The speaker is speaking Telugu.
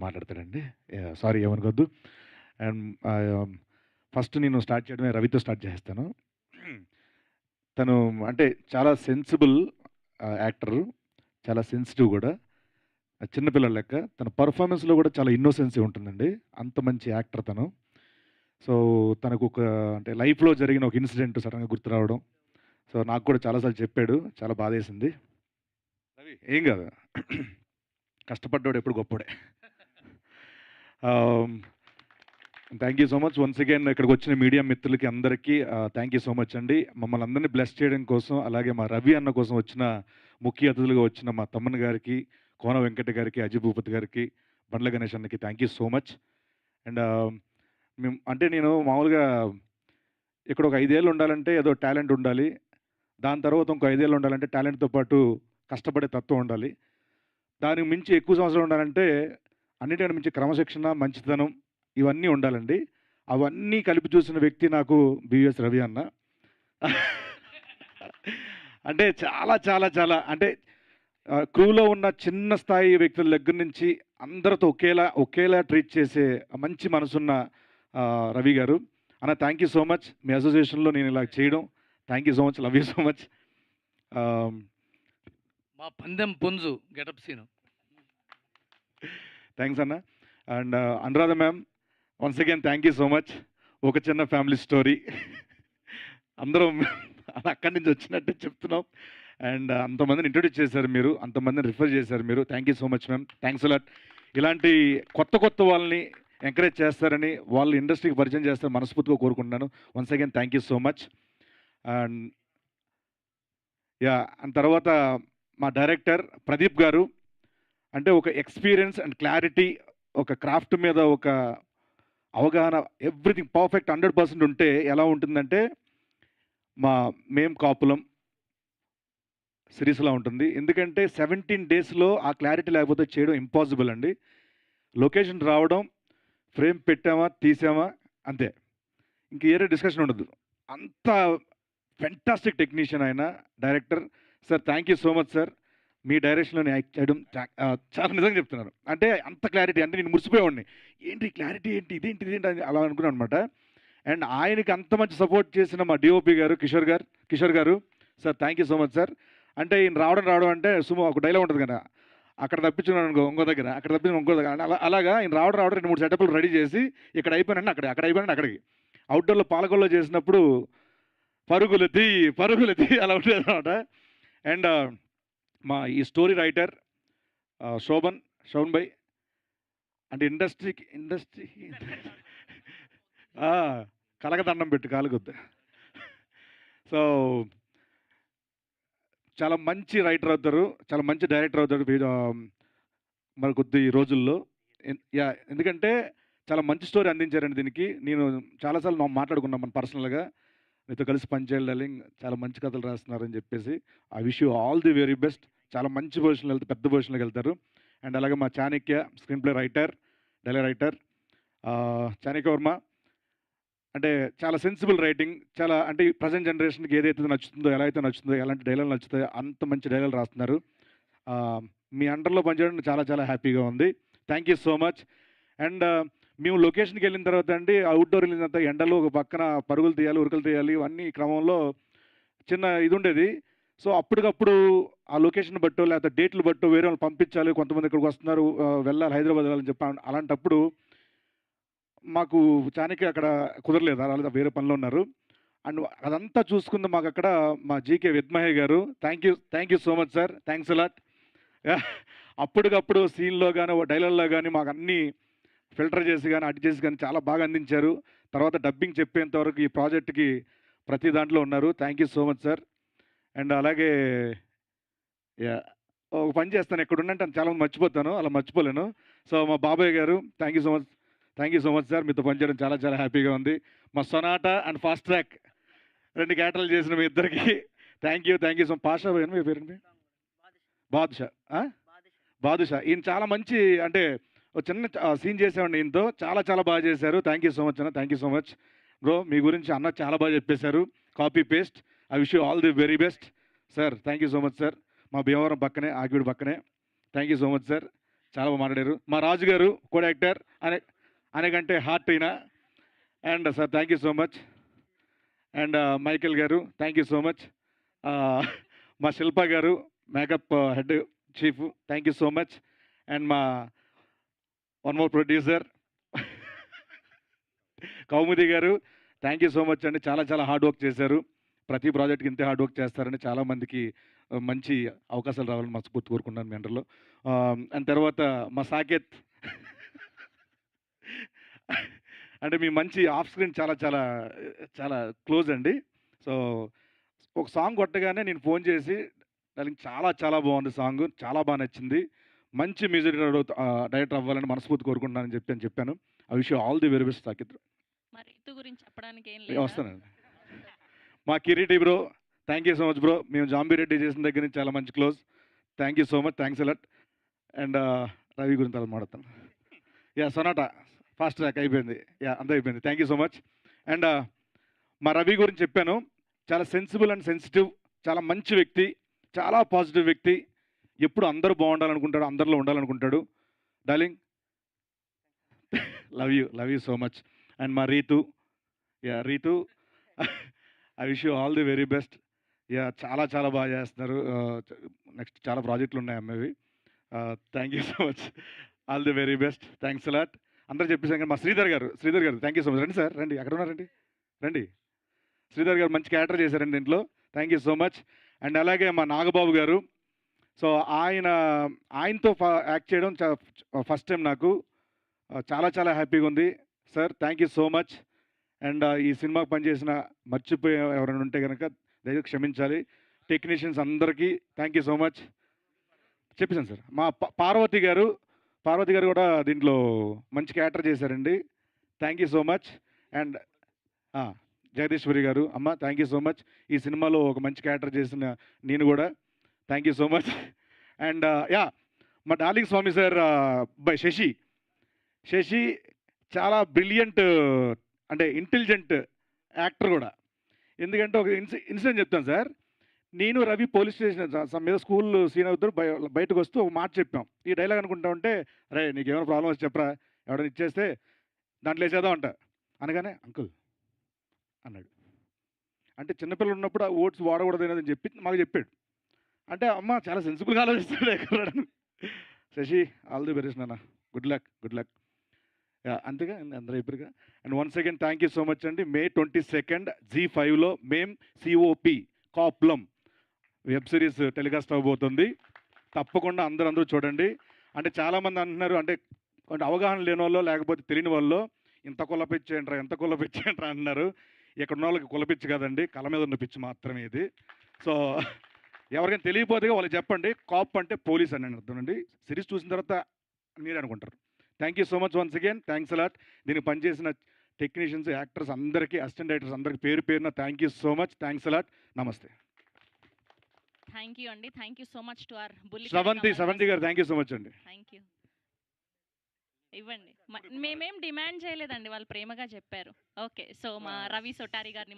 మాట్లాడతాడండి. సారీ ఏమనుకోవద్దు. అండ్ ఫస్ట్ నేను స్టార్ట్ చేయడమే రవితో స్టార్ట్ చేసేస్తాను. తను అంటే చాలా సెన్సిబుల్ యాక్టరు. చాలా సెన్సిటివ్ గూడా. చిన్న పిల్లోడు లెక్క. తన పెర్ఫార్మన్స్‌లో గూడా చాలా ఇన్నోసెన్సీ ఉంటుందండి. అంత మంచి యాక్టర్ తను. సో, తనకొక అంటే లైఫ్‌లో జరిగిన ఒక ఇన్సిడెంట్ సడెన్‌గా గుర్తు రావడం. సో, నాకు కూడా చాలా సార్లు చెప్పాడు. చాలా బాధేసింది. రవి ఏం గాదు. కష్టపడ్డోడు ఎప్పుడు గొప్పోడే. Ah, thank you so much. Once again ఇక్కడికొచ్చిన మీడియా మిత్రులకి అందరికీ థాంక్ యూ సో మచ్ అండి. మమ్మల్ని అందరిని బ్లెస్ చేయడం కోసం, అలాగే మా రవి అన్న కోసం వచ్చిన ముఖ్య అతిథులుగా వచ్చిన మా తమ్మన్ గారికి, కోన వెంకట గారికి, అజయ్ భూపతి గారికి, బండ్ల గణేష్ అన్నకి thank you so much. And అంటే నేను మామూలుగా ఇక్కడ ఒక 5 ఏళ్ళు ఉండాలంటే ఏదో టాలెంట్ ఉండాలి. దాని తర్వాత ఇంకో 5 ఏళ్ళు ఉండాలంటే టాలెంట్‌తో పాటు కష్టపడే తత్వం ఉండాలి. దానికి మించి ఎక్కువ సంవత్సరాలు ఉండాలంటే అన్నిటికన్నా మించి క్రమశిక్షణ, మంచితనం ఇవన్నీ ఉండాలండి. అవన్నీ కలిపి చూసిన వ్యక్తి నాకు బివిఎస్ రవి అన్న. అంటే చాలా చాలా చాలా అంటే క్రూలో ఉన్న చిన్న స్థాయి వ్యక్తుల దగ్గర నుంచి అందరితో ఒకేలా ట్రీట్ చేసే మంచి మనసున్న రవి గారు. అన్న థ్యాంక్ యూ సో మచ్. మీ అసోసియేషన్‌లో నేను ఇలా చేయడం. Thank you so much. Love you so much. ఆహ్, మా పందెం పుంజు గెటప్ సీను. థాంక్స్ అన్న. And Anuradha ma'am once again thank you so much. ఒక చిన్న ఫ్యామిలీ స్టోరీ. అందరం అక్కడి నుంచి వచ్చినట్టే చెప్తున్నాం. అండ్ అంతమందిని ఇంట్రొడ్యూస్ చేశారు మీరు. అంతమందిని రిఫర్ చేశారు మీరు. Thank you so much ma'am. Thanks a lot. ఇలాంటి కొత్త వాళ్ళని ఎంకరేజ్ చేస్తారని, వాళ్ళు ఇండస్ట్రీకి పరిచయం చేస్తారని మనస్ఫూర్తిగా కోరుకుంటున్నాను. Once again thank you so much. And and తర్వాత మా డైరెక్టర్ ప్రదీప్ గారు. అంటే ఒక ఎక్స్‌పీరియన్స్ అండ్ క్లారిటీ, ఒక క్రాఫ్ట్ మీద ఒక అవగాహన ఎవ్రీథింగ్ పర్ఫెక్ట్ 100% ఉంటే ఎలా ఉంటుందంటే, మేం కాపులం సిరీస్‌లా ఉంటుంది. ఎందుకంటే 17 డేస్‌లో ఆ క్లారిటీ లేకపోతే చేయడం ఇంపాసిబుల్ అండి. లొకేషన్ రావడం, ఫ్రేమ్ పెట్టామా, తీసామా అంతే. ఇంక ఏరే డిస్కషన్ ఉండదు. అంత ఫెంటాస్టిక్ టెక్నీషియన్ ఆయన director. Sir thank you so much sir. మీ డైరెక్షన్‌లో నేను యాక్ట్ చేయడం చాలా నిజంగా చెప్తున్నాను. అంటే అంత క్లారిటీ అంటే నేను మురిసిపోయేవాడిని. ఏంటి క్లారిటీ ఏంటి? ఇదేంటి అని అలా అనుకున్నాను అనమాట. అండ్ ఆయనకి అంత మంచి సపోర్ట్ చేసిన మా డీఓపీ గారు కిషోర్ గారు. Sir thank you so much sir. అంటే ఈయన రావడం అంటే ఒక డైలాగ్ ఉంటుంది కదా! అక్కడ తప్పించుకున్నాను అనుకో ఇంకో దగ్గర, అక్కడ తప్పించుకుని ఇంకో దగ్గర. అలాగా ఈయన రావడం 2, 3 సెటప్‌లు రెడీ చేసి ఇక్కడ అయిపోయానంటే అక్కడ అయిపోయానంటే అక్కడికి. అవుట్‌డోర్‌లో పాలకొల్లో చేసినప్పుడు పరుగులు తీ అలా ఉండేదనమాట. అండ్ మా ఈ స్టోరీ రైటర్ శోభన్ భాయ్. అంటే ఇండస్ట్రీ ఆ! కలగదండం పెట్టు కాలుగుద్ద. సో, చాలా మంచి రైటర్ అవుతారు. చాలా మంచి డైరెక్టర్ అవుతాడు. మరి కొద్ది రోజుల్లో. ఎందుకంటే చాలా మంచి స్టోరీ అందించారండి దీనికి. నేను చాలా సార్లు మాట్లాడుకున్నాం మనం పర్సనల్‌గా. మీతో కలిసి పనిచేయాలి డార్లింగ్. చాలా మంచి కథలు రాస్తున్నారని చెప్పేసి. I wish you all the very best. చాలా మంచి పొజిషన్‌లో పెద్ద పొజిషన్‌లోకెళ్తారు. అండ్ అలాగే మా Chanakya screen play writer, dialogue writer Chanakya Varma. అంటే చాలా సెన్సిబుల్ రైటింగ్. చాలా అంటే ఈ ప్రెజెంట్ జనరేషన్‌కి ఏదైతే నచ్చుతుందో, ఎలా అయితే నచ్చుతుందో, ఎలాంటి డైలాగులు నచ్చుతాయో అంత మంచి డైలాగులు రాస్తున్నారు. మీ అండర్‌లో పనిచేయడం చాలా చాలా హ్యాపీగా ఉంది. Thank you so much. And మేము లొకేషన్‌కెళ్ళిన తర్వాత అండి అవుట్‌డోర్ వెళ్ళిన తర్వాత ఎండలో ఒక పక్కన పరుగులు తీయాలి, ఉరుకులు తీయాలి. ఇవన్నీ క్రమంలో చిన్న ఇదుండేది. సో, అప్పటికప్పుడు ఆ లొకేషన్ బట్టో, లేకపోతే డేట్‌లు బట్టో వేరే వాళ్ళని పంపించాలి. కొంతమంది ఇక్కడికి వస్తున్నారు. వెళ్ళాలి హైదరాబాద్ వెళ్ళాలని చెప్పి అలాంటప్పుడు మాకు చాణక్య అక్కడ కుదరలేదు. ఆళ్ళు వేరే పనిలో ఉన్నారు. అండ్ అదంతా చూసుకుంది మాకక్కడ మా జీకే విద్మహే గారు. Thank you so much sir. Thanks a lot. అప్పటికప్పుడు సీన్‌లో గాని, డైలాగ్‌లో గాని మాకన్నీ ఫిల్టర్ చేసి గాని, అటు చేసి గాని చాలా బాగా అందించారు. తర్వాత డబ్బింగ్ చెప్పేంత వరకు ఈ ప్రాజెక్ట్‌కి ప్రతి దాంట్లో ఉన్నారు. Thank you so much sir. And అలాగే యాహ్! ఒక పని చేస్తాను ఎక్కడున్నంటే చాలామంది మర్చిపోతాను. అలా మర్చిపోలేను. సో, మా బాబాయ్ గారు thank you so much sir. మీతో పనిచేయడం చాలా చాలా హ్యాపీగా ఉంది. మా సొనాటా అండ్ ఫాస్ట్ ట్రాక్ 2 క్యారెక్టర్లు చేసిన మీ ఇద్దరికీ థ్యాంక్ యూ సో పాషా భయ్యనా మీ పేరేంటి? బాదుషా. ఆ? బాదుషా. ఈయన చాలా మంచి అంటే ఒక చిన్న సీన్ చేసామండి ఈయనతో. చాలా చాలా బాగా చేశారు. థ్యాంక్ యూ సో మచ్ అన్న. Thank you so much. Bro మీ గురించి అన్న చాలా బాగా చెప్పేశారు. Copy paste. I wish you all the very best. Sir thank you so much sir. మా భీమవరం పక్కనే, ఆకివీడు పక్కనే. Thank you so much sir. చాలా బాగా మాట్లాడారు. మా రాజు గారు కో యాక్టర్ అనేకంటే హార్ట్ అయినా. And sir thank you so much. And Michael garu thank you so much. మా శిల్ప గారు makeup head chief thank you so much. And మా వన్ మోర్ ప్రొడ్యూసర్ కౌముది గారు థ్యాంక్ యూ సో మచ్ అండి. చాలా చాలా హార్డ్ వర్క్ చేశారు. ప్రతి ప్రాజెక్ట్కి ఇంతే హార్డ్ వర్క్ చేస్తారని చాలామందికి మంచి అవకాశాలు రావాలని మనస్ఫూర్తి కోరుకున్నాను మీ అండర్లో. అండ్ తర్వాత మా సాకేత్ అంటే మీ మంచి ఆఫ్ స్క్రీన్ చాలా చాలా చాలా క్లోజ్ అండి. సో ఒక సాంగ్ కొట్టగానే నేను ఫోన్ చేసి దానికి చాలా చాలా బాగుంది సాంగ్, చాలా బాగా నచ్చింది, మంచి మ్యూజిక్ డైరెక్టర్ అవ్వాలని మనస్ఫూర్తి కోరుకుంటున్నానని చెప్పాను. I wish you all the very best Saketh. మరి రితు గురించి చెప్పడానికి ఏం లేదు. వస్తానండి. మా Kireeti bro thank you so much bro. మేము జాంబిరెడ్డి చేసిన దగ్గర నుంచి చాలా మంచి close. Thank you so much, thanks a lot. And Ravi గురించి అలా మాట్లాడతాను. యా సొనాటా ఫాస్ట్ ట్రాక్ అయిపోయింది. యా అంతా అయిపోయింది. Thank you so much. And మా రవి గురించి చెప్పాను. చాలా సెన్సిబుల్ అండ్ సెన్సిటివ్, చాలా మంచి వ్యక్తి, చాలా పాజిటివ్ వ్యక్తి. ఎప్పుడు అందరూ బాగుండాలనుకుంటాడు, అందరిలో ఉండాలనుకుంటాడు. Darling love you so much. And మా Ritu, yeah Ritu I wish you all the very best. Yeah చాలా చాలా బాగా చేస్తున్నారు. నెక్స్ట్ చాలా ప్రాజెక్టులు ఉన్నాయి అమ్మవి. Thank you so much, all the very best, thanks a lot. అందరూ చెప్పేసాం కానీ మా Sridhar garu thank you so much. రండి సార్ రండి, ఎక్కడ ఉన్నారండి రండి. శ్రీధర్ గారు మంచి క్యారెక్టర్ చేశారండి దీంట్లో. Thank you so much. And అలాగే మా నాగబాబు గారు. సో ఆయనతో యాక్ట్ చేయడం ఫస్ట్ టైం నాకు. చాలా చాలా హ్యాపీగా ఉంది sir. Thank you so much. And ఈ సినిమాకి పనిచేసిన మర్చిపోయే ఎవరైనా ఉంటే కనుక దయచేసి క్షమించాలి. టెక్నీషియన్స్ అందరికీ థ్యాంక్ యూ సో మచ్. చెప్పేసాను సార్. మా పార్వతి గారు కూడా దీంట్లో మంచి క్యారెక్టర్ చేశారండి. Thank you so much. And Jagadeeswari గారు అమ్మ థ్యాంక్ యూ సో మచ్. ఈ సినిమాలో ఒక మంచి క్యారెక్టర్ చేసిన నేను కూడా thank you so much. And yeah మా darling Swamy sir by Sashi చాలా బ్రిలియంట్ అంటే ఇంటెలిజెంట్ యాక్టర్ కూడా. ఎందుకంటే ఒక ఇన్సిడెంట్ చెప్తాను సార్. నేను రవి పోలీస్ స్టేషన్ మీద స్కూల్ సీన్ అవుతారు, బయటకు వస్తూ ఒక మాట చెప్పాం. ఈ డైలాగ్ అనుకుంటా ఉంటే రే నీకేమైనా ప్రాబ్లం వచ్చి చెప్పరా, ఎవడైనా ఇచ్చేస్తే దాంట్లో వేసేద్దాం అంట అనగానే అంకుల్ అన్నాడు. అంటే చిన్నపిల్లలు ఉన్నప్పుడు ఆ ఓట్స్ వాడకూడదు అని చెప్పి మాకు చెప్పాడు. అంటే అమ్మ చాలా సెన్సిబుల్గా ఆలోచిస్తాడు ఎక్కడ. శశి ఆల్ ది బెస్ట్ నాన్న, గుడ్ లక్. అంతేగా అందరూ అయిపోయారుగా. And once again thank you so much అండి. May 22 Zee5లో మేం COP కాప్లం వెబ్ సిరీస్ టెలికాస్ట్ అవ్వబోతుంది. తప్పకుండా అందరూ చూడండి. అంటే చాలామంది అంటున్నారు అంటే అవగాహన లేని వాళ్ళు లేకపోతే తెలియని వాళ్ళు ఇంత కులపిచ్చేంట్రా అంటున్నారు. ఇక్కడ ఉన్న వాళ్ళకి కులపిచ్చి కాదండి, కళ మీద ఉన్న పిచ్చి మాత్రమే ఇది. సో ఎవరికైనా తెలియకపోతే వాళ్ళకి చెప్పండి. కాప్ అంటే పోలీస్ అని అర్థం అండి. సిరీస్ చూసిన తర్వాత మీరే అనుకుంటారు. Thank you so much once again, thanks a lot. దీనికి పనిచేసిన టెక్నీషియన్స్, యాక్టర్స్ అందరికీ, అసిస్టెంట్ డైరెక్టర్స్ అందరికీ పేరున thank you so much, thanks allot. నమస్తే. థ్యాంక్ యూ అండి. Thank you so much to our Sravanthi గారు థ్యాంక్ యూ సో మచ్ అండి. Thank you. ఇవ్వండి. మేమేం డిమాండ్ చేయలేదండి, వాళ్ళు ప్రేమగా చెప్పారు. ఓకే, సో మా రవి సొటారి గారిని